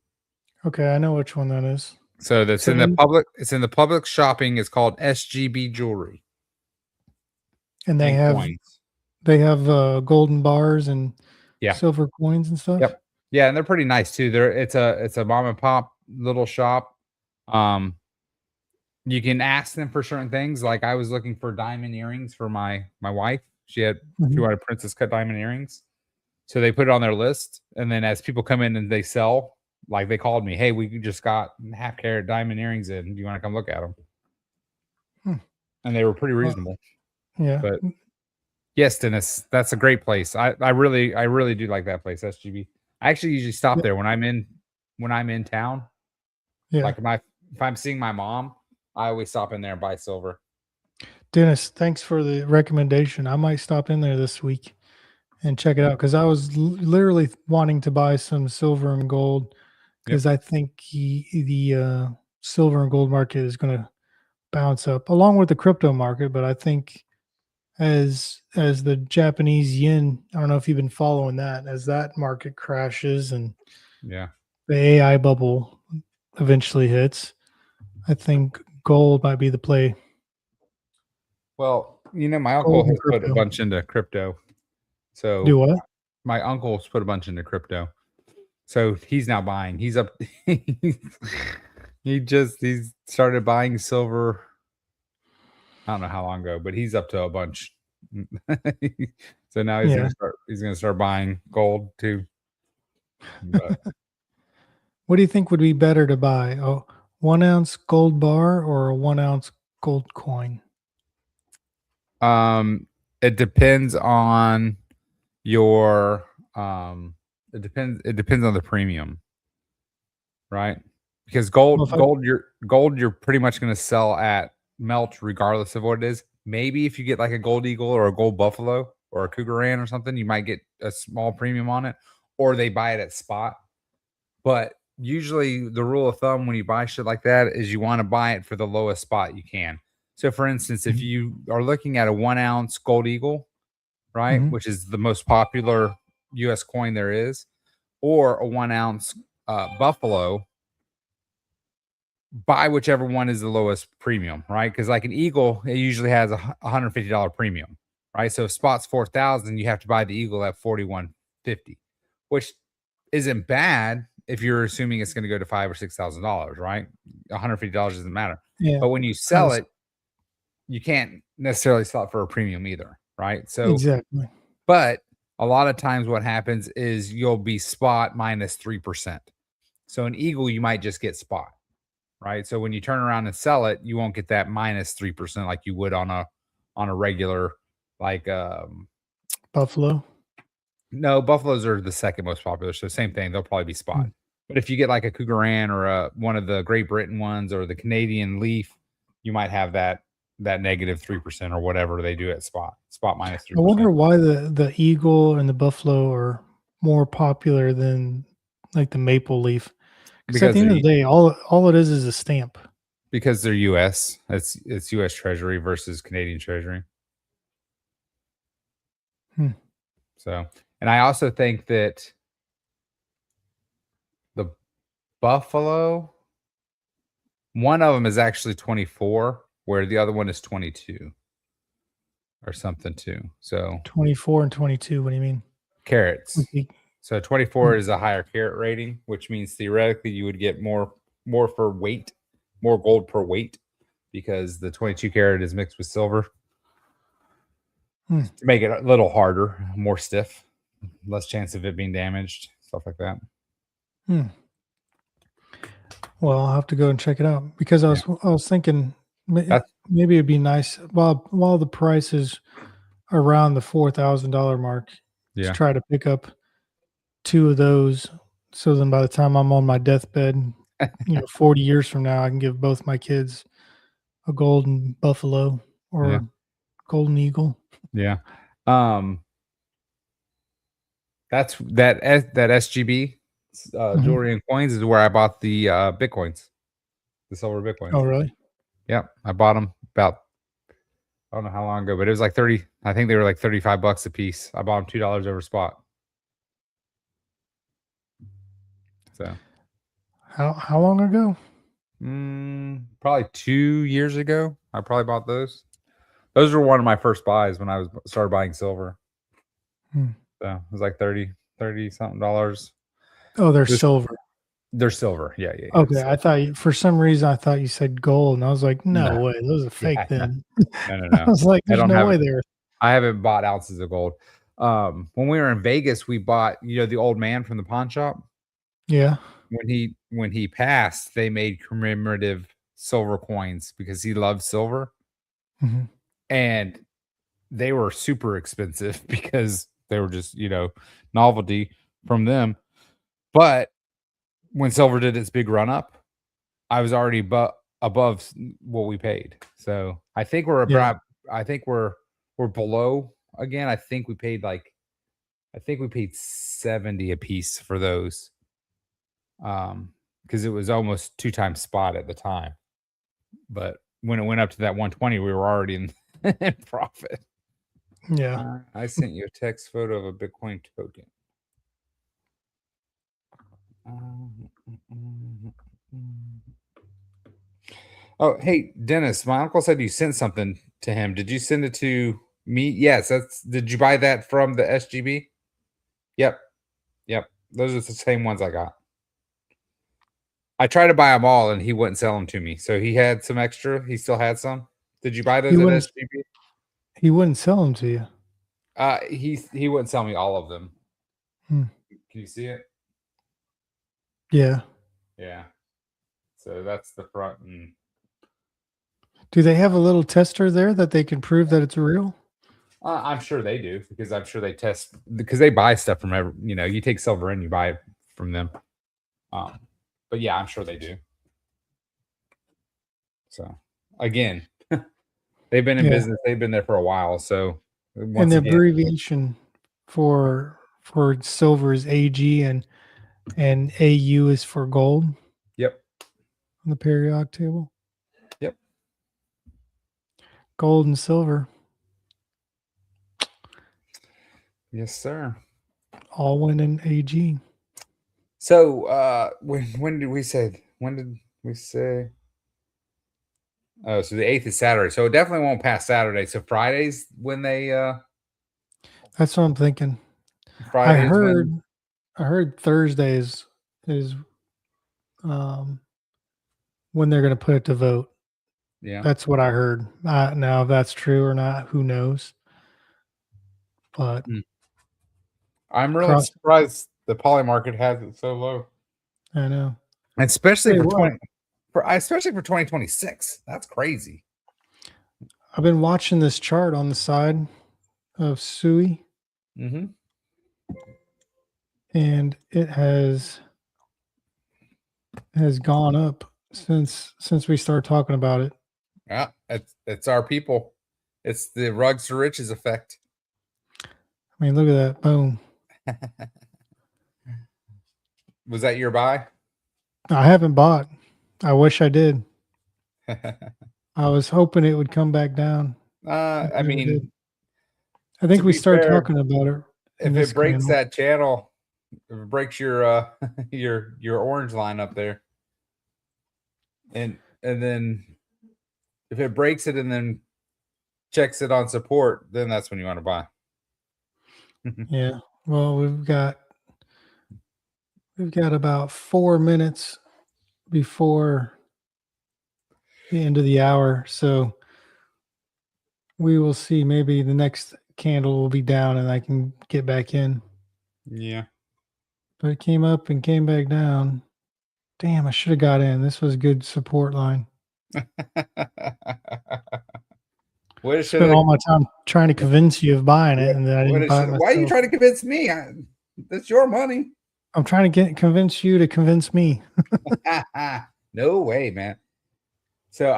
Okay, I know which one that is. So that's in the public. It's in the public shopping. It's called SGB Jewelry. And they have coins. They have golden bars and silver coins and stuff. Yep. Yeah, and they're pretty nice too. It's a mom and pop little shop. You can ask them for certain things. Like I was looking for diamond earrings for my wife. She wanted princess cut diamond earrings. So they put it on their list. And then as people come in and they sell, like they called me, hey, we just got half carat diamond earrings in. Do you want to come look at them? And they were pretty reasonable. Yeah. But yes, Dennis, that's a great place. I really do like that place, SGB. I actually usually stop there when I'm in town. Yeah. Like if I'm seeing my mom, I always stop in there and buy silver. Dennis, thanks for the recommendation. I might stop in there this week and check it out because I was literally wanting to buy some silver and gold because I think the silver and gold market is going to bounce up along with the crypto market. But I think as the Japanese yen, I don't know if you've been following that, as that market crashes and Yeah. the AI bubble eventually hits, I think gold might be the play. Well, my uncle Gold and has put a crypto. bunch into crypto. So Do what? my uncle's put a bunch into crypto. So he's now buying. He's up. He's started buying silver. I don't know how long ago, but he's up to a bunch. So now he's Yeah. gonna start buying gold too. But What do you think would be better to buy? A 1 ounce gold bar or a 1 ounce gold coin? it depends on your it depends on the premium, right? Because Well, if I gold you're pretty much gonna sell at melt regardless of what it is. Maybe if you get like a gold eagle or a gold buffalo or a cougar ran or something, you might get a small premium on it, or they buy it at spot. But usually the rule of thumb when you buy shit like that is you want to buy it for the lowest spot you can. So for instance, if Mhm, you are looking at a 1 ounce gold eagle, right, mhm. which is the most popular US coin there is, or a 1 ounce buffalo, buy whichever one is the lowest premium, right? Because like an eagle, it usually has a $150 premium, right? So if spot's 4,000, you have to buy the eagle at 4150, which isn't bad if you're assuming it's going to go to $5,000 or $6,000, right? $150 doesn't matter. Yeah, But when you sell that's it, you can't necessarily sell it for a premium either, right? So, exactly. but a lot of times what happens is you'll be spot minus 3%. So an eagle, you might just get spot, right? So when you turn around and sell it, you won't get that minus 3% like you would on a regular like Buffalo. no, buffaloes are the second most popular. So same thing, they'll probably be spot. Mm. But if you get like a Cougar Ran or one of the Great Britain ones or the Canadian Leaf, you might have that negative 3% or whatever they do at spot minus I wonder 3%. why the eagle and the buffalo are more popular than like the maple leaf. Because at Because the end of the day, all it is a stamp. they're US. It's US Treasury versus Canadian Treasury. Hmm. So, and I also think that the buffalo, one of them is actually 24, where the other one is 22 or something too. So 24 and 22. What do you mean? carats. Okay. So Hmm. 24 is a higher carat rating, which means theoretically you would get more for weight, more gold per weight, because the 22 carat is mixed with silver Hmm. to make it a little harder, more stiff, less chance of it being damaged, stuff like that. Hmm. Well, I'll have to go and check it out because Yeah. I was thinking That's maybe it'd be nice while the price is around the $4,000 mark to yeah. try to pick up two of those. So then by the time I'm on my deathbed, 40 years from now, I can give both my kids a golden buffalo Yeah. or golden eagle. Yeah. Um that SGB Mhm. jewelry and coins is where I bought the Bitcoins, the silver Bitcoins. Oh, really? Yep. I bought them about, I don't know how long ago, but it was like 30. I think they were like $35 a piece. I bought them $2 over spot. So, How long ago? probably 2 years ago, I probably bought those. Those were one of my first buys when I started buying silver. Hmm. So it was like 30 something dollars. Oh, they're This- silver. They're silver. Yeah. Okay, So, I thought for some reason I thought you said gold, and I was like, no, no way, those are fake. yeah, Then I no. was like, I there's don't no have way they're. I haven't bought ounces of gold. When we were in Vegas, we bought, the old man from the pawn shop. Yeah. When he passed, they made commemorative silver coins because he loved silver, Mhm. and they were super expensive because they were just, novelty from them. But when silver did its big run up, I was already above what we paid. So I think we're Yeah. about, I think we're below again. I think we paid 70 a piece for those. because it was almost 2 times spot at the time. But when it went up to that 120, we were already in profit. Yeah. I sent you a text photo of a Bitcoin token. Oh, hey, Dennis, my uncle said you sent something to him. Did you send it to me? Yes, did you buy that from the SGB? Yep. Those are the same ones I got. I tried to buy them all and he wouldn't sell them to me. So he had some extra. He still had some. Did you buy those at SGB? He wouldn't sell them to you. He wouldn't sell me all of them. Can you see it? Yeah. So that's the front. Do they have a little tester there that they can prove that it's real? I'm sure they do, because I'm sure they test, because they buy stuff from you take silver in, you buy it from them. But yeah, I'm sure they do. So again, they've been in business. They've been there for a while. So and the abbreviation for silver is AG and AU is for gold. Yep. On the periodic table. Yep. Gold and silver. Yes, sir. All went in AG. So when did we say? When did we say? Oh, so the 8th is Saturday. So it definitely won't pass Saturday. So Fridays when they that's what I'm thinking. Fridays I heard Thursdays is when they're going to put it to vote. Yeah. That's what I heard. Now if that's true or not, who knows? But I'm really surprised the poly market has it so low. I know. Especially especially for 2026. That's crazy. I've been watching this chart on the side of SUI. Mm-hmm. And it has gone up since we started talking about it. Yeah, it's our people. It's the rugs to riches effect. I mean, look at that. Boom. Was that your buy? I haven't bought. I wish I did. I was hoping it would come back down. I mean, I think we started talking about it. If it breaks that channel, if it breaks your your orange line up there, and then if it breaks it and then checks it on support, then that's when you want to buy. Yeah. Well, we've got about 4 minutes before the end of the hour, so we will see. Maybe the next candle will be down and I can get back in. Yeah. But it came up and came back down. Damn, I should have got in. This was a good support line. I spent all my time trying to convince you of buying it, and then I didn't buy it myself. Why are you trying to convince me? That's your money. I'm trying to convince you to convince me. No way, man. So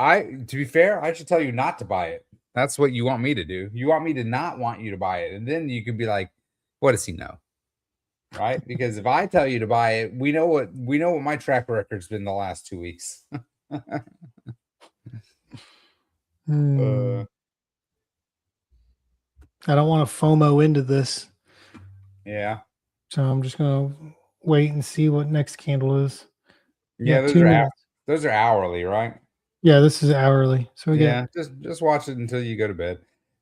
to be fair, I should tell you not to buy it. That's what you want me to do. You want me to not want you to buy it. And then you could be like, what does he know? Right? Because if I tell you to buy it, we know what my track record's been the last 2 weeks. I don't want to FOMO into this. Yeah. So I'm just going to wait and see what next candle is. Yeah, those are hourly, right? Yeah, this is hourly. So just watch it until you go to bed.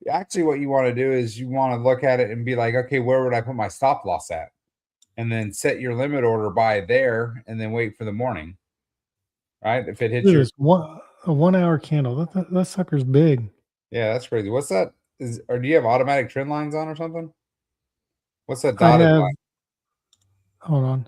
Actually, what you want to do is you want to look at it and be like, okay, where would I put my stop loss at? And then set your limit order by there and then wait for the morning. Right? If it hits a 1 hour candle, that sucker's big. Yeah, that's crazy. What's that? Or do you have automatic trend lines on or something? What's that dotted line? Hold on.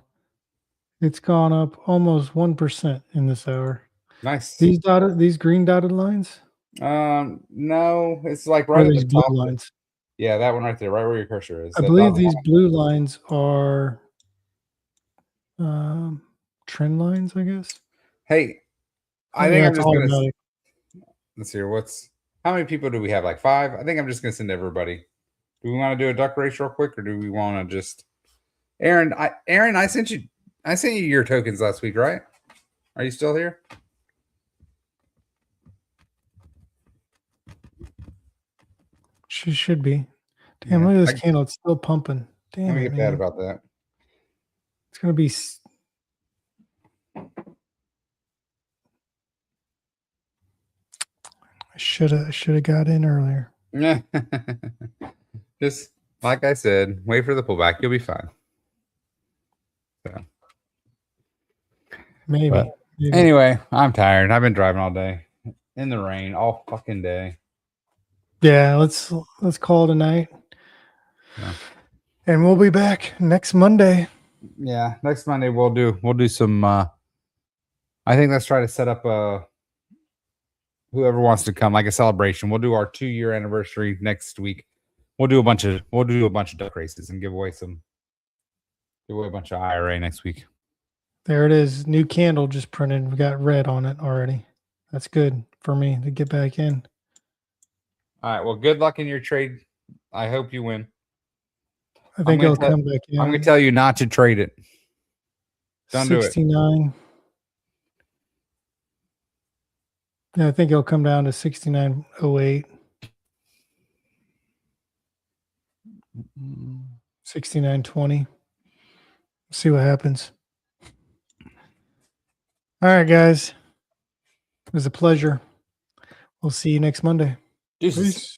It's gone up almost 1% in this hour. Nice. These green dotted lines? No, it's like right at the top. Blue lines. Yeah, that one right there, right where your cursor is. I believe these blue lines are trend lines, I guess. Hey, I think I'm just gonna. Let's see. How many people do we have? Like 5? I think I'm just gonna send everybody. Do we want to do a duck race real quick, or do we want to just? Aaron, I sent you your tokens last week, right? Are you still here? She should be. Damn, look at this candle. It's still pumping. Damn I it, get man. mad about that. It's going to be... I should have got in earlier. Just like I said, wait for the pullback. You'll be fine. So. Maybe. Anyway, I'm tired. I've been driving all day in the rain all fucking day. Yeah, let's call it a night. Yeah. And we'll be back next Monday. Yeah, next Monday we'll do some I think let's try to set up whoever wants to come, like a celebration. We'll do our 2-year anniversary next week. We'll do a bunch of duck races and give away a bunch of IRA next week. There it is. New candle just printed. We got red on it already. That's good for me to get back in. All right. Well, good luck in your trade. I hope you win. I think it'll come back in. I'm going to tell you not to trade it. Don't do it. 69. Yeah, I think it'll come down to 69.08. 69.20. See what happens. All right, guys. It was a pleasure. We'll see you next Monday. Peace. Peace.